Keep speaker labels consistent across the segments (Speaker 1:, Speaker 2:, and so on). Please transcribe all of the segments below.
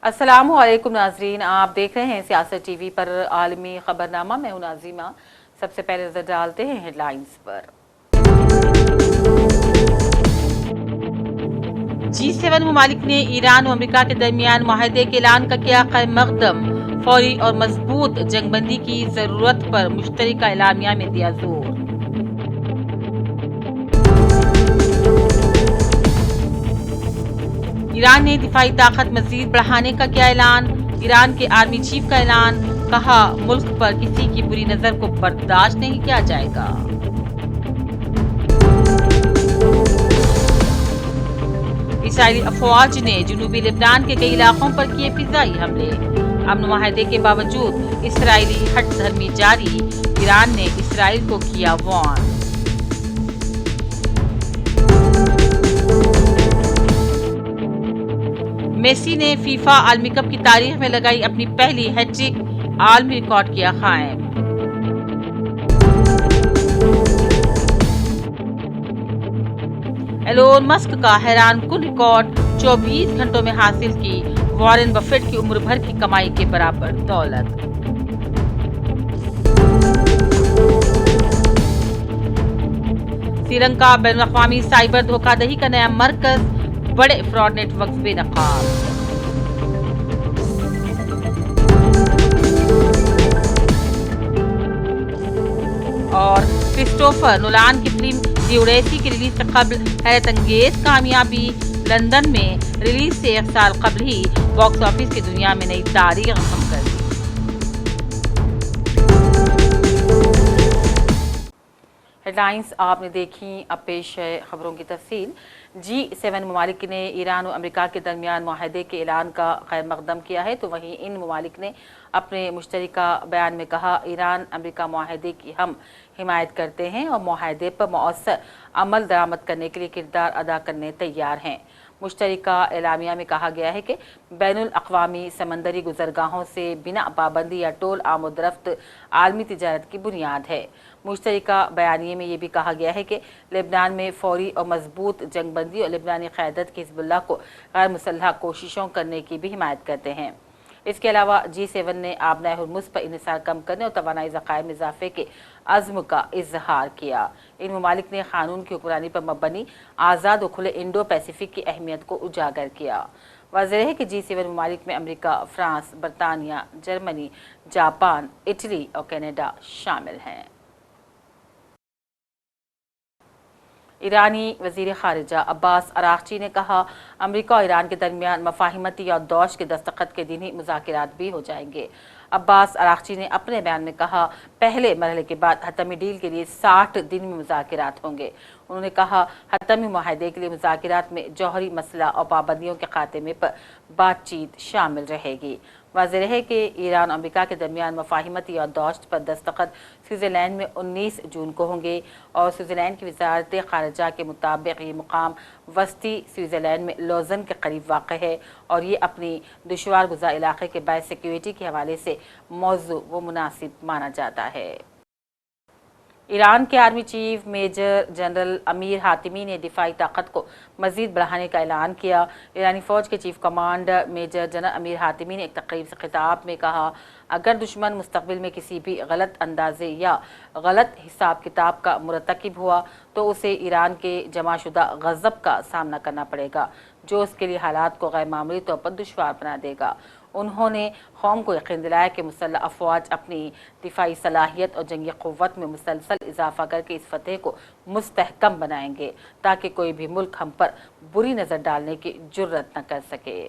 Speaker 1: अस्सलामुअलैकुम नाजरीन, आप देख रहे हैं सियासत टीवी पर आलमी खबरनामा। मैं हूं नाजिमा। सबसे पहले नजर डालते हैं हेडलाइंस पर। G7 ममालिक ने ईरान और अमेरिका के दरमियान माहदे के ऐलान का किया खैर मकदम। फौरी और मजबूत जंगबंदी की जरूरत पर मुश्तरका एलामिया में दिया जोर। ईरान ने दिफाई ताकत मजीद बढ़ाने का किया ऐलान। ईरान के आर्मी चीफ का ऐलान, कहा मुल्क पर किसी की बुरी नजर को बर्दाश्त नहीं किया जाएगा। इसराइली अफवाज ने जनूबी लेबनान के कई इलाकों पर किए फिजाई हमले। अमन माहदे के बावजूद इसराइली हट धर्मी जारी। ईरान ने इसराइल को किया वार्न। मेसी ने फीफा आलमी कप की तारीख में लगाई अपनी पहली हैट्रिक, आलमी रिकॉर्ड किया कायम। एलोन मस्क का हैरानकुन रिकॉर्ड, 24 घंटों में हासिल की वॉरेन बफेट की उम्र भर की कमाई के बराबर दौलत। श्रीलंका बैनुल-अक़वामी साइबर धोखाधड़ी का नया मरकज, बड़े फ्रॉड नेटवर्क बेनकाब। और क्रिस्टोफर नोलान की फिल्म दी ओडेसी की रिलीज से कबल हैरत अंगेज कामयाबी। लंदन में रिलीज से 1 साल कबल ही बॉक्स ऑफिस की दुनिया में नई तारीख रकम कर दी। हेडलाइंस आपने देखी, अब पेश है खबरों की तफसील। G7 ममालिक ने ईरान और अमेरिका के दरमियान माहदे के ऐलान का खैर मकदम किया है, तो वहीं इन ममालिक ने अपने मुश्तरका बयान में कहा ईरान अमेरिका माहदे की हम हिमायत करते हैं और माहदे पर मौसर अमल दरामद करने के लिए किरदार अदा करने तैयार हैं। मुश्तरका एलामिया में कहा गया है कि बैनुल अक़वामी समंदरी गुजरगाहों से बिना पाबंदी या टोल आमदरफ्त आलमी तिजारत की बुनियाद है। मुश्तरका बयानिए में ये भी कहा गया है कि लेबनान में फौरी और मजबूत जंगबंदी और लेबनानी क़यादत की हिज़्बुल्लाह को गैर मुसल्लह कोशिशों करने की भी हिमायत करते हैं। इसके अलावा G7 ने आबनाए हुर्मुज़ पर इन्हिसार कम करने और तवानाई ज़खायर में इजाफे के अज़्म का इजहार किया। इन ममालिक ने कानून की हुक्मरानी पर मबनी आज़ाद और खुले इंडो पैसिफिक की अहमियत को उजागर किया। वाज़ेह है कि G7 ममालिक में अमेरिका, फ्रांस, बरतानिया, जर्मनी, जापान, इटली और कनाडा शामिल हैं। ईरानी वज़ीर ख़ारिजा अब्बास अराग़ची ने कहा अमेरिका और ईरान के दरमियान मफ़ाहिमती याददाश्त के दस्तखत के दिन ही मुज़ाकिरात भी हो जाएंगे। अब्बास अराग़ची ने अपने बयान में कहा पहले मरहले के बाद हतमी डील के लिए 60 दिन में मुज़ाकिरात होंगे। उन्होंने कहा हतमी माहदे के लिए मुज़ाकिरात में जौहरी मसला और पाबंदियों के खात्मे पर बातचीत शामिल रहेगी। वाज़ेह है कि ईरान और अमेरिका के दरमियान मफ़ाहिमती याददाश्त पर दस्तखत स्विट्ज़रलैंड में 19 जून को होंगे और स्विट्ज़रलैंड की वज़ारत ख़ारिजा के मुताबिक ये मुकाम वस्ती स्विट्ज़रलैंड में लौज़न के करीब वाक़ है और ये अपनी दुश्वार गुज़ार इलाक़े के बाय सिक्योरिटी के हवाले से मौजू व मुनासिब माना जाता है। ईरान के army chief major general Amir हातिमी ने दिफाई ताकत को मजीद बढ़ाने का ऐलान किया। ईरानी फ़ौज के chief commander major general Amir हातिमी ने एक तकरीब से खिताब में कहा अगर दुश्मन मुस्तकबिल में किसी भी गलत अंदाजे या गलत हिसाब किताब का मुरतकिब हुआ तो उसे ईरान के जमाशुदा गज़ब का सामना करना पड़ेगा जो उसके लिए हालात को गैर मामूली तौर पर दुश्वार बना देगा। उन्होंने कौम को यकीन दिलाया कि मुसल्लह अफवाज अपनी दिफाई सलाहियत और जंगी क़ुव्वत में मुसलसल इजाफा करके इस फतेह को मुस्तहकम बनाएंगे ताकि कोई भी मुल्क हम पर बुरी नज़र डालने की जुर्रत न कर सके।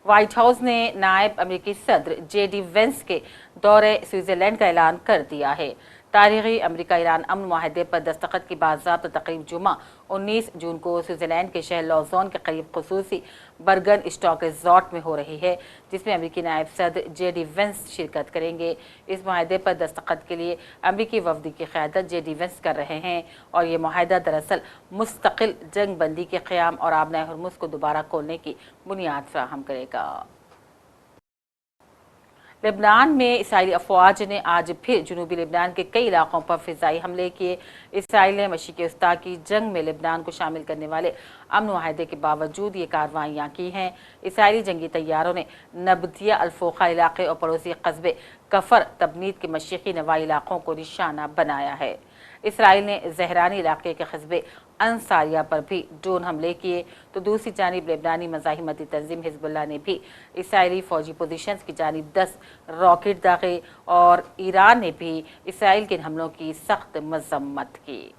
Speaker 1: व्हाइट हाउस ने नायब अमेरिकी सदर JD वेंस के दौरे स्विट्ज़रलैंड का ऐलान कर दिया है। तारीख़ी अमेरिका ईरान अमन माहदे पर दस्तखत की बाज़ाब्ता तक़रीब जुमा 19 जून को स्विट्ज़रलैंड के शहर लौज़ोन के करीब ख़ुसूसी बर्गन स्टॉक रिजॉर्ट में हो रही है, जिसमें अमेरिकी नायब सदर JD वेंस शिरकत करेंगे। इस माहदे पर दस्तखत के लिए अमेरिकी वफ़द की क़यादत JD वेंस कर रहे हैं और ये माहदा दरअसल मुस्तकिल जंग बंदी के क़याम और आबनाए हुर्मुज़ को दोबारा खोलने की बुनियाद फ़राहम करेगा। लेबनान में इसराइली अफवाज ने आज फिर जनूबी लेबनान के कई इलाकों पर फिजाई हमले किए। इसराइल ने मशरिक़ी वस्ता की जंग में लेबनान को शामिल करने वाले अमन माहदे के बावजूद ये कार्रवाइयाँ की हैं। इसराइली जंगी तैयारों ने नबतिया अल्फोखा इलाके और पड़ोसी कस्बे कफर तबनीद के मशरिक़ी नवाई इलाकों को निशाना बनाया है। इसराइल ने जहरानी इलाके के कस्बे अंसारिया पर भी ड्रोन हमले किए, तो दूसरी जानिब लेबनानी मज़ाहिमती तंजीम हिजबुल्लाह ने भी इसराइली फौजी पोजीशंस की जानिब 10 रॉकेट दागे और ईरान ने भी इसराइल के हमलों की सख्त मजम्मत की।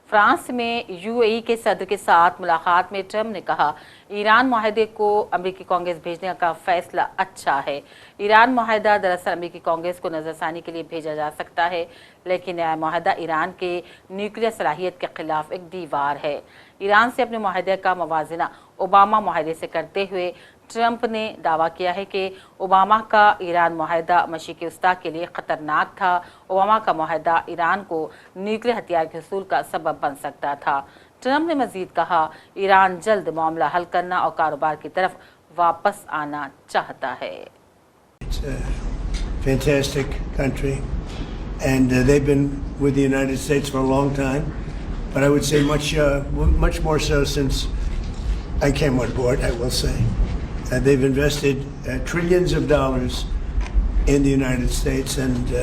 Speaker 1: फ्रांस में यूएई के सदर के साथ मुलाकात में ट्रंप ने कहा, ईरान माहदे को अमेरिकी कांग्रेस भेजने का फैसला अच्छा है। ईरान माहदा दरअसल अमेरिकी कांग्रेस को नजरसानी के लिए भेजा जा सकता है, लेकिन नया माहदा ईरान के न्यूक्लियर सलाहियत के खिलाफ एक दीवार है। ईरान से अपने माहदे का मवाजना ओबामा माहदे से करते हुए ट्रंप ने दावा किया है कि ओबामा का ईरान माहदा मशरिक़ी वस्ता के लिए ख़तरनाक था। ओबामा का माहदा ईरान को न्यूक्लियर हथियार के हसूल का सबब बन सकता था। ट्रंप ने मजीद कहा, ईरान जल्द मामला हल करना और कारोबार की तरफ वापस आना चाहता है।
Speaker 2: It's a fantastic country, and they've been with the United States for a long time, but I would say much more so since I came on board, I will say. They've invested trillions of dollars in the United States, and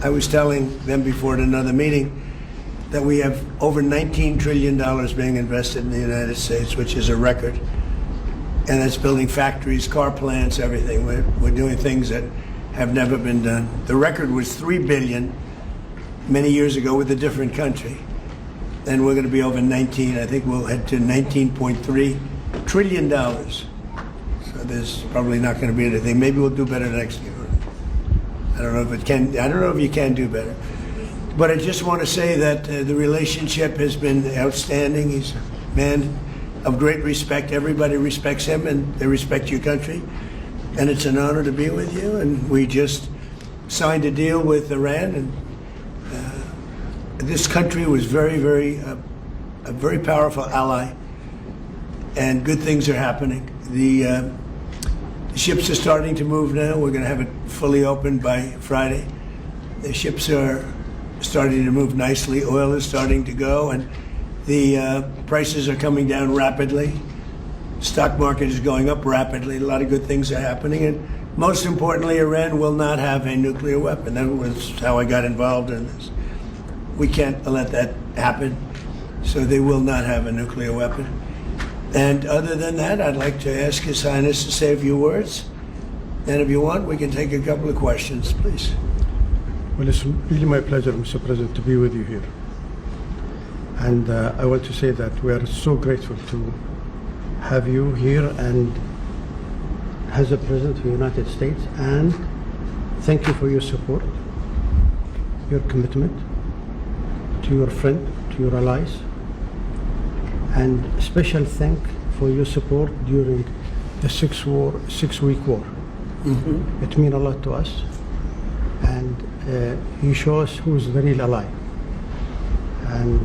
Speaker 2: I was telling them before at another meeting that we have over $19 trillion being invested in the United States, which is a record. And that's building factories, car plants, everything. We're doing things that have never been done. The record was $3 billion many years ago with a different country. And we're going to be over 19. I think we'll head to $19.3 trillion. So there's probably not going to be anything. Maybe we'll do better next year. I don't know if it can. I don't know if you can do better. But I just want to say that the relationship has been outstanding. He's a man of great respect. Everybody respects him, and they respect your country. And it's an honor to be with you. And we just signed a deal with Iran, and this country was a very powerful ally, and good things are happening. The ships are starting to move now. We're going to have it fully open by Friday. The ships are starting to move nicely. Oil is starting to go, and the prices are coming down rapidly. Stock market is going up rapidly. A lot of good things are happening, and most importantly, Iran will not have a nuclear weapon. That was how I got involved in this. We can't let that happen, so they will not have a nuclear weapon. And other than that, I'd like to ask His Highness to say a few words, and if you want, we can take a couple of questions, please.
Speaker 3: Well, it's really my pleasure, Mr. President, to be with you here. And I want to say that we are so grateful to have you here and as a President of the United States, and thank you for your support, your commitment to your friend, to your allies, and special thank for your support during the six-week war. Mm-hmm. It means a lot to us, and you show us who's the real ally. And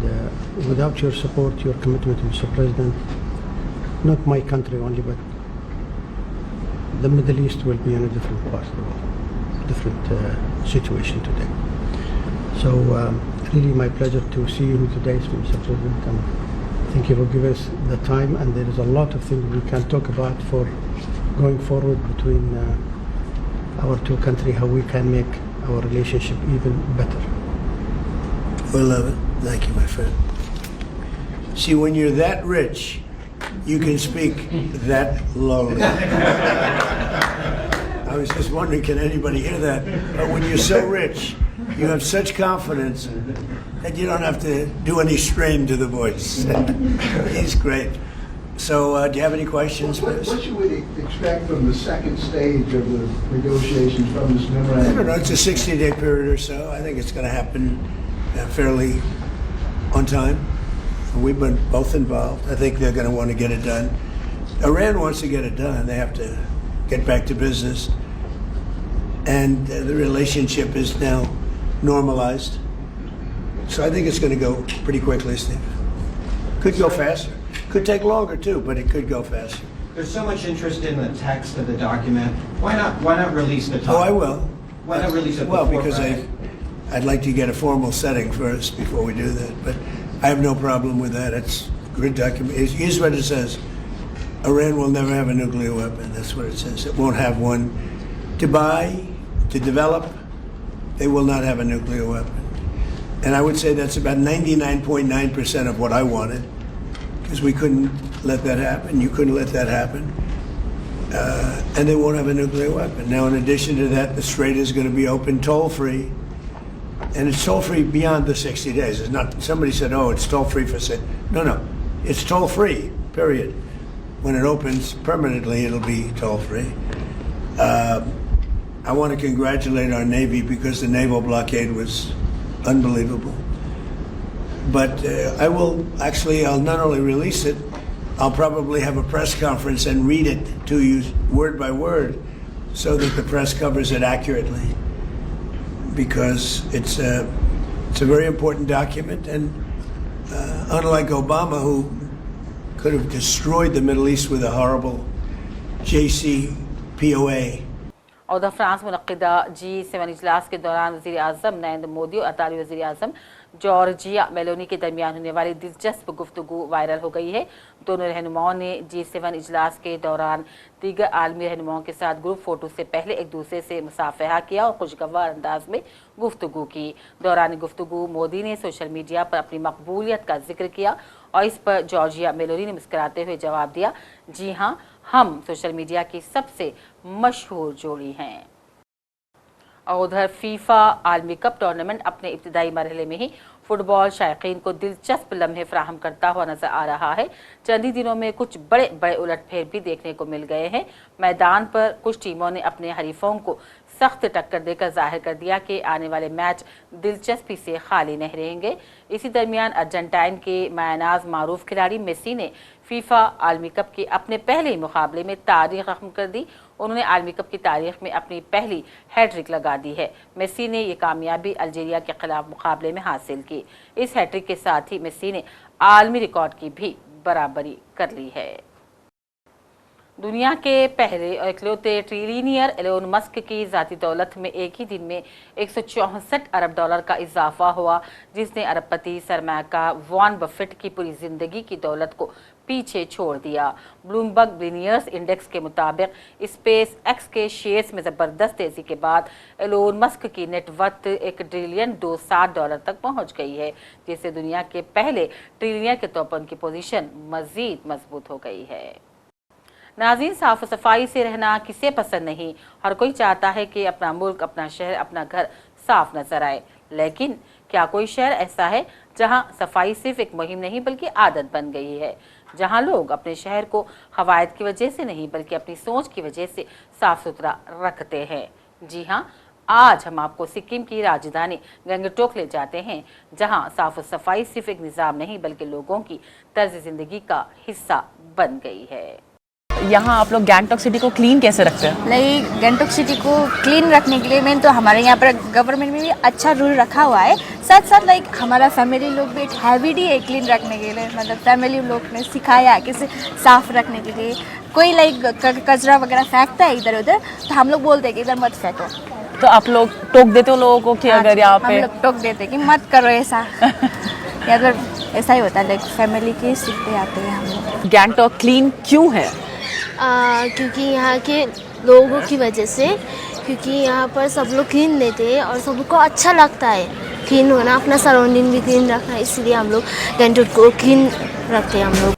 Speaker 3: without your support, your commitment, Mr. President, not my country only, but the Middle East will be in a different part of the world, different situation today. So really my pleasure to see you today, Mr. President, and thank you for giving us the time, and there is a lot of things we can talk about for going forward between our two countries, how we can make our relationship even better.
Speaker 2: We'll love it. Thank you, my friend. See, when you're that rich, you can speak that lowly. I was just wondering, can anybody hear that? But when you're so rich, you have such confidence that you don't have to do any strain to the voice. He's great. So, do you have any questions?
Speaker 4: What should we expect from the second stage of the negotiations from this memorandum?
Speaker 2: I don't know. It's a 60-day period or so. I think it's going to happen fairly on time. We've been both involved. I think they're going to want to get it done. Iran wants to get it done. They have to get back to business. And the relationship is now normalized. So I think it's going to go pretty quickly, Steve. Could go faster. Could take longer too, but it could go faster.
Speaker 5: there's so much interest in the text of the document. Why not release the top?
Speaker 2: Oh, I will.
Speaker 5: Why not release it
Speaker 2: Well,
Speaker 5: before
Speaker 2: because
Speaker 5: Friday?
Speaker 2: I'd like to get a formal setting first before we do that. But I have no problem with that. It's a good document. Here's what it says. Iran will never have a nuclear weapon. That's what it says. It won't have one to buy, to develop. They will not have a nuclear weapon. And I would say that's about 99.9% of what I wanted, because we couldn't let that happen. You couldn't let that happen. And they won't have a nuclear weapon. Now, in addition to that, the Strait is going to be open toll-free. And it's toll-free beyond the 60 days. It's not, somebody said, oh, it's toll-free for... No. It's toll-free, period. When it opens permanently, it'll be toll-free. I want to congratulate our Navy because the naval blockade was unbelievable. But I'll not only release it, I'll probably have a press conference and read it to you word by word so that the press covers it accurately. Because it's a very important document, and unlike Obama, who could have destroyed the Middle East with a horrible JCPOA.
Speaker 1: और France मुनक़िदा G7 इजलास के दौरान वज़ीर आज़म नरेंद्र मोदी और अताली वज़ीर आज़म Giorgia Meloni के दरमियान होने वाली दिलचस्प गुफ्तगू वायरल हो गई है। दोनों रहनुमाओं ने G7 इजलास के दौरान दीगर आलमी रहनुमाओं के साथ ग्रुप फोटो से पहले एक दूसरे से मुसाफहा किया और खुशगवार अंदाज में गुफ्तगू की। दौरान गुफ्तगू मोदी ने सोशल मीडिया पर अपनी मकबूलियत का जिक्र किया और इस पर जॉर्जिया मेलोनी ने मुस्कुराते हुए जवाब दिया, जी हाँ, हम सोशल मीडिया की सबसे मशहूर जोड़ी हैं। और उधर फीफा आलमी कप टूर्नामेंट अपने इब्तिदाई मरहले में ही फुटबॉल शायकीन को दिलचस्प लम्हे फराहम करता हुआ नजर आ रहा है। चंद ही दिनों में कुछ बड़े बड़े उलटफेर भी देखने को मिल गए हैं। मैदान पर कुछ टीमों ने अपने हरीफों को सख्त टक्कर देकर जाहिर कर दिया कि आने वाले मैच दिलचस्पी से खाली नहीं रहेंगे। इसी दरमियान अर्जेंटाइन के मायनाज मारूफ खिलाड़ी मेसी ने फीफा आलमी कप के अपने पहले ही मुकाबले में तारीख रकम कर दी। उन्होंने आलमी कप की तारीख में अपनी पहली हैट्रिक लगा दी है। मेसी ने ये कामयाबी अल्जीरिया के खिलाफ मुकाबले में हासिल की। इस हैट्रिक के साथ ही मेसी ने आलमी रिकॉर्ड की भी बराबरी कर ली है। दुनिया के पहले और इकलौते ट्रिलियनियर एलोन मस्क की ज़ाती दौलत में एक ही दिन में 164 अरब डॉलर का इजाफा हुआ, जिसने अरबपति सरमायाकार वॉरेन बफेट की पूरी जिंदगी की दौलत को पीछे छोड़ दिया। ब्लूमबर्ग बिलियनियर्स इंडेक्स के मुताबिक स्पेस एक्स के शेयर्स में ज़बरदस्त तेज़ी के बाद एलोन मस्क की नेटवर्थ $1,260 तक पहुंच गई है, जिससे दुनिया के पहले ट्रिलियनियर के तौर पर उनकी पोजीशन मज़ीद मजबूत हो गई है। नाज़रीन, साफ सफाई से रहना किसे पसंद नहीं। हर कोई चाहता है कि अपना मुल्क, अपना शहर, अपना घर साफ नजर आए, लेकिन क्या कोई शहर ऐसा है जहां सफाई सिर्फ एक मुहिम नहीं बल्कि आदत बन गई है, जहां लोग अपने शहर को कवायद की वजह से नहीं बल्कि अपनी सोच की वजह से साफ सुथरा रखते हैं? जी हाँ, आज हम आपको सिक्किम की राजधानी गंगटोक ले जाते हैं, जहां साफ सफाई सिर्फ एक निज़ाम नहीं बल्कि लोगों की तर्ज जिंदगी का हिस्सा बन गई है।
Speaker 6: यहाँ आप लोग गैंगटॉक सिटी को क्लीन कैसे रखते हैं?
Speaker 7: लाइक गैंगटॉक सिटी को क्लीन रखने के लिए मैंने तो हमारे यहाँ पर गवर्नमेंट में भी अच्छा रूल रखा हुआ है। साथ साथ लाइक हमारा फैमिली लोग भी एक हैबिट ही है क्लीन रखने के लिए, मतलब फैमिली लोग ने सिखाया किसे साफ रखने के लिए। कोई लाइक कचरा वगैरह फेंकता है इधर उधर तो हम लोग बोलते हैं कि इधर मत फेंको।
Speaker 6: तो आप लोग टोक देते हो लोगों को कि अगर यहाँ पे?
Speaker 7: हम लोग टोक देते कि मत करो ऐसा। या अगर ऐसा ही होता है, लाइक फैमिली के सीखते आते हैं हम लोग।
Speaker 6: गैंगटॉक क्लीन क्यों है?
Speaker 8: क्योंकि यहाँ के लोगों की वजह से, क्योंकि यहाँ पर सब लोग क्लीन लेते हैं और सबको अच्छा लगता है क्लीन होना, अपना सराउंडिंग भी क्लीन रखना, इसलिए हम लोग गैंगटॉक को क्लीन रखते हैं हम लोग।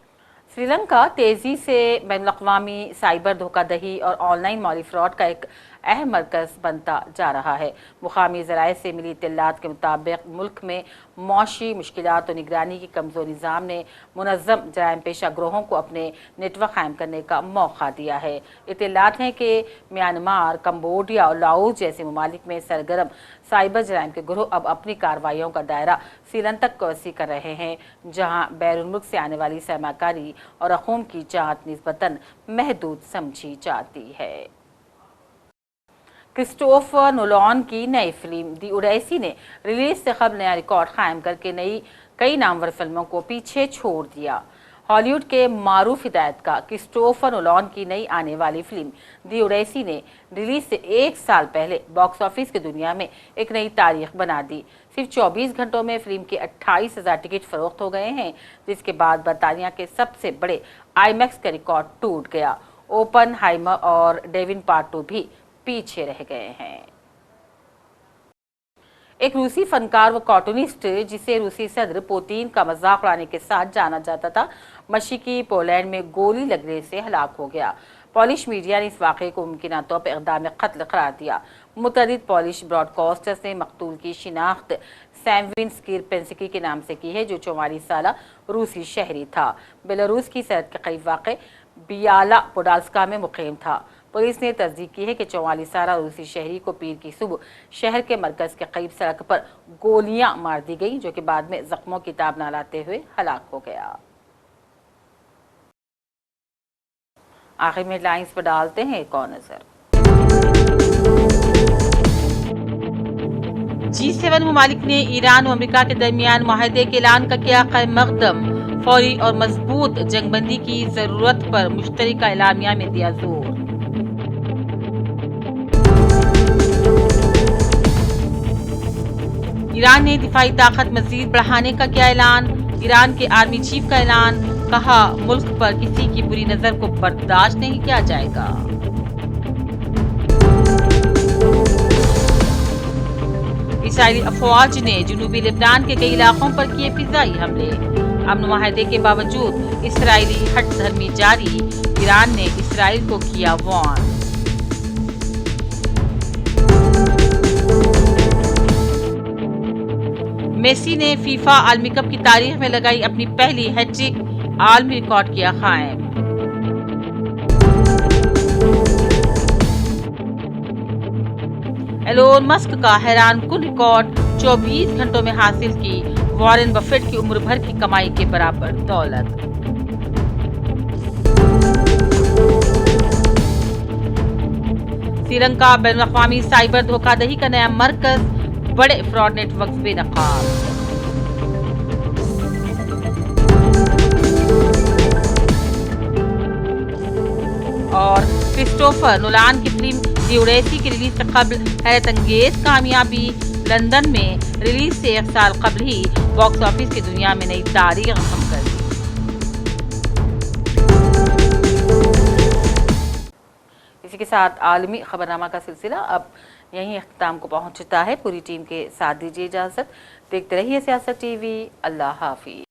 Speaker 1: श्रीलंका तेज़ी से बैनुल-अक़वामी साइबर धोखाधड़ी और ऑनलाइन माली फ्रॉड का एक अहम मरकज़ बनता जा रहा है। मुकामी ज़राए से मिली इत्तलात के मुताबिक मुल्क में मौशी मुश्किलात और निगरानी की कमज़ोर निज़ाम ने मुनज़्ज़म जराइम पेशा ग्रोहों को अपने नेटवर्क कायम करने का मौका दिया है। इत्तलात हैं कि म्यांमार, कम्बोडिया और लाओस जैसे ममालिक में सरगर्म साइबर जराइम के ग्रोह अब अपनी कार्रवाइयों का दायरा श्रीलंका तक वसी कर रहे हैं, जहाँ बैरून मुल्क से आने वाली सरमाकारी और अखूम की जाँच निस्बतन महदूद समझी जाती है। क्रिस्टोफर नोलान की नई फिल्म दी ओडेसी ने रिलीज से कबल नया रिकॉर्ड कायम करके कई नामवर फिल्मों को पीछे छोड़ दिया। हॉलीवुड के मारूफ हिदायतकार क्रिस्टोफर नोलान की नई आने वाली फिल्म दी ओडेसी ने रिलीज से 1 साल पहले बॉक्स ऑफिस की दुनिया में एक नई तारीख बना दी। सिर्फ 24 घंटों में फिल्म के 28,000 टिकट फरोख्त हो गए हैं, जिसके बाद बर्तानिया के सबसे बड़े आईमैक्स का रिकॉर्ड टूट गया। ओपनहाइमर और डेविन पार्ट 2 भी पीछे रह गए हैं। एक रूसी फनकार व कार्टूनिस्ट जिसे रूसी सदर पुतिन का मजाक उड़ाने के साथ जाना जाता था, मशरिकी पोलैंड में गोली लगने से हलाक हो गया। पॉलिश मीडिया ने इस वाक़े को मुमकिन तौर पर इक़दाम क़त्ल करार दिया। मुतअद्दिद पॉलिश ब्रॉडकास्टर्स ने मकतूल की शिनाख्त सैमविन स्किरपेंस्की के नाम से की है, जो 44 साल रूसी शहरी था। बेलारूस की सरहद के करीब वाक़ बियाला पोडाल्स्का में मुक़ीम था। पुलिस ने तस्दीक की है कि 44 साल रूसी शहरी को पीर की सुबह शहर के मरकज के करीब सड़क पर गोलियां मार दी गई, जो कि बाद में जख्मों की ताब न लाते हुए हलाक हो गया। आखिर में हेडलाइंस पर डालते हैं एक और नजर। G7 ममालिक ने ईरान और अमेरिका के दरमियान मुआहदे के ऐलान का किया खैर मकदम। फौरी और मजबूत जंगबंदी की जरूरत पर मुश्तरका एलामिया में दिया जोर। ईरान ने दिफाई ताकत मजीद बढ़ाने का किया ऐलान। ईरान के आर्मी चीफ का ऐलान, कहा मुल्क पर किसी की बुरी नजर को बर्दाश्त नहीं किया जाएगा। इसराइली अफवाज ने जुनूबी लेबनान के कई इलाकों पर किए फिजाई हमले। अमन मुआहदे के बावजूद इसराइली हटधर्मी जारी, ईरान ने इसराइल को किया वार्न। मेसी ने फीफा आलमी कप की तारीख में लगाई अपनी पहली हैट्रिक, आलमी रिकॉर्ड किया कायम। एलोन मस्क का हैरानकुन रिकॉर्ड, 24 घंटों में हासिल की वॉरेन बफेट की उम्र भर की कमाई के बराबर दौलत। श्रीलंका बैनुल-अक़वामी साइबर धोखाधड़ी का नया मरकज, बड़े फ्रॉड नेटवर्क बेनकाब। और क्रिस्टोफर नोलान की फिल्म दी ओडेसी की रिलीज से कबल हैरत अंगेज कामयाबी, लंदन में रिलीज से 1 साल कबल ही बॉक्स ऑफिस की दुनिया में नई तारीख रकम कर दी। इसी के साथ आलमी खबरनामा का सिलसिला अब यहीं अख्ताम को पहुंचता है। पूरी टीम के साथ दीजिए इजाजत। देखते रहिए सियासत टीवी। अल्लाह हाफिज।